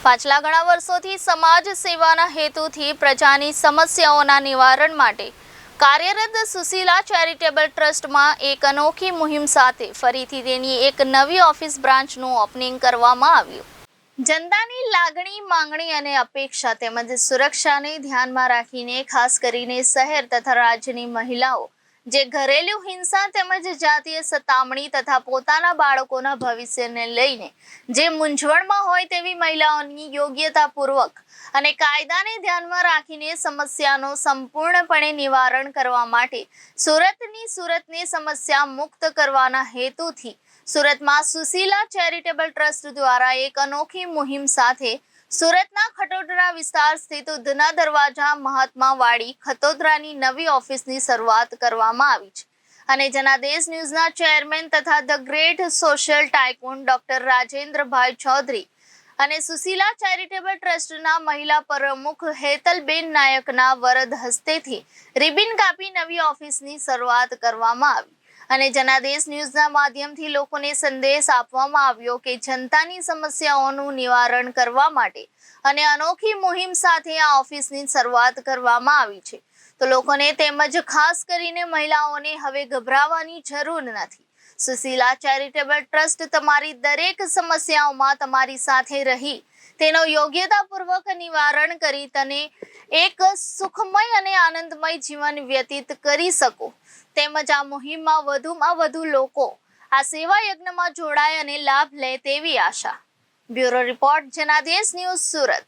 પાછલા ઘણા વર્ષોથી સમાજ સેવાના હેતુથી પ્રજાની સમસ્યાઓના નિવારણ માટે કાર્યરત સુશીલા ચેરિટેબલ ટ્રસ્ટમાં એક અનોખી મુહિમ સાથે ફરીથી તેની એક નવી ઓફિસ બ્રાન્ચનું ઓપનિંગ કરવામાં આવ્યું. જનતાની લાગણી, માંગણી અને અપેક્ષા તેમજ સુરક્ષાને ધ્યાનમાં રાખીને ખાસ કરીને શહેર તથા રાજ્યની મહિલાઓ જે ઘરેલુ હિંસા તેમજ જાતીય સતામણી તથા પોતાના બાળકોના ભવિષ્યને લઈને જે મૂંઝવણમાં હોય તેવી મહિલાઓની યોગ્યતાપૂર્વક અને કાયદાને ધ્યાનમાં રાખીને સમસ્યાનો સંપૂર્ણપણે નિવારણ કરવા માટે સુરતને સમસ્યા મુક્ત કરવાના હેતુથી સુરતમાં સુશીલા ચેરિટેબલ ટ્રસ્ટ દ્વારા એક અનોખી મુહિમ સાથે સુરતના ખટોદરા વિસ્તાર સ્થિત ઉધના દરવાજા મહાત્મા વાડી ખટોદરાની નવી ઓફિસની શરૂઆત કરવામાં આવી છે અને જનાદેશ ન્યૂઝના ચેરમેન તથા the great social tycoon doctor Rajendrabhai Chaudhary અને સુશીલા ચેરિટેબલ ટ્રસ્ટના મહિલા પ્રમુખ હેતલબેન નાયકના વરદ હસ્તેથી રિબિન કાપી નવી ઓફિસની શરૂઆત કરવામાં આવી અને જનાદેશ ન્યૂઝના માધ્યમથી લોકોને સંદેશ આપવામાં આવ્યો કે જનતાની સમસ્યાઓનું નિવારણ કરવા માટે અને અનોખી મુહિમ સાથે આ ઓફિસની શરૂઆત કરવામાં આવી છે. તો લોકોને તેમજ ખાસ કરીને મહિલાઓને હવે ગભરાવાની જરૂર નથી. સુશીલા ચેરિટેબલ ટ્રસ્ટ તમારી દરેક સમસ્યાઓમાં તમારી સાથે રહી તેનો યોગ્યતાપૂર્વક નિવારણ કરી તને એક સુખમય અને આનંદમય જીવન વ્યતીત કરી શકો તેમજ આ મુહિમમાં વધુમાં વધુ લોકો આ સેવા યજ્ઞમાં જોડાય અને લાભ લે તેવી આશા. Bureau report Janadesh news Surat.